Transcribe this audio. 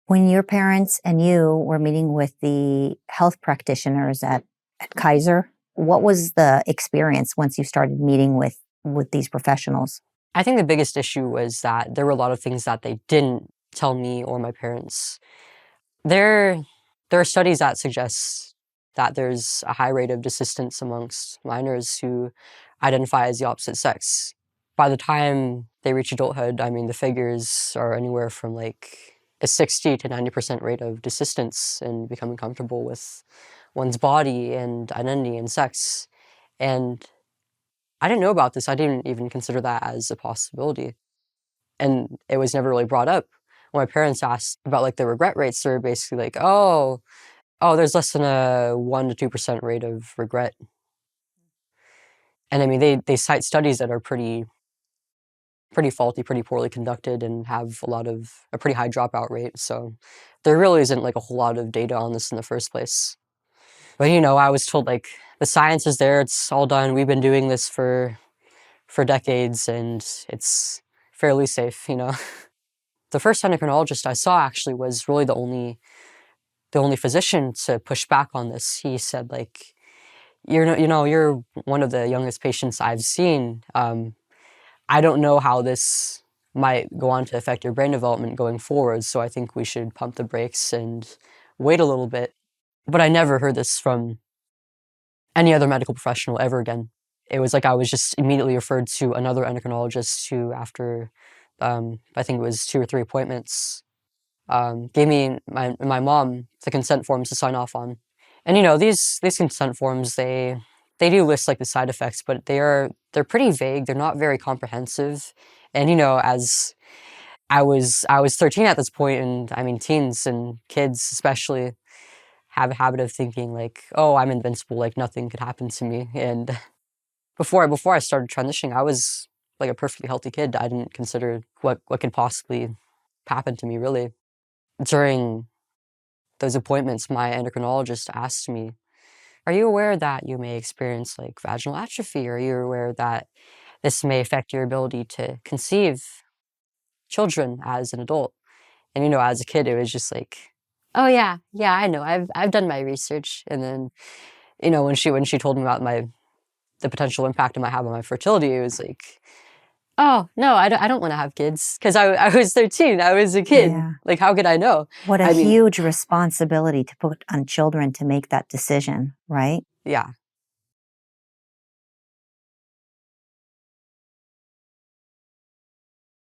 When your parents and you were meeting with the health practitioners at Kaiser, what was the experience once you started meeting with these professionals? I think the biggest issue was that there were a lot of things that they didn't tell me or my parents. There, there are studies that suggest that there's a high rate of desistance amongst minors who identify as the opposite sex. By the time they reach adulthood, I mean, the figures are anywhere from like a 60 to 90% rate of desistance in becoming comfortable with one's body and identity and sex. And I didn't know about this. I didn't even consider that as a possibility. And it was never really brought up. When my parents asked about like the regret rates, they were basically like, oh, there's less than a 1 to 2% rate of regret. And I mean, they cite studies that are pretty faulty, pretty poorly conducted, and have a pretty high dropout rate. So there really isn't like a whole lot of data on this in the first place. But I was told like the science is there, it's all done. We've been doing this for decades, and it's fairly safe. The first endocrinologist I saw actually was really the only physician to push back on this. He said like, you're one of the youngest patients I've seen. I don't know how this might go on to affect your brain development going forward, so I think we should pump the brakes and wait a little bit. But I never heard this from any other medical professional ever again. It was like I was just immediately referred to another endocrinologist who, after I think it was 2 or 3 appointments, gave me my mom the consent forms to sign off on. And these consent forms, they do list like the side effects, but they're pretty vague. They're not very comprehensive. And as I was 13 at this point, and I mean teens and kids especially have a habit of thinking like, oh, I'm invincible, like nothing could happen to me. And before I started transitioning, I was like a perfectly healthy kid. I didn't consider what could possibly happen to me, really. During those appointments, my endocrinologist asked me, are you aware that you may experience like vaginal atrophy? Are you aware that this may affect your ability to conceive children as an adult? And as a kid, it was just like, oh yeah, I know. I've done my research. And then, when she told me about the potential impact it might have on my fertility, it was like, oh no, I don't want to have kids, because I was 13. I was a kid. Yeah. Like, how could I know? What a huge responsibility to put on children to make that decision, right? Yeah.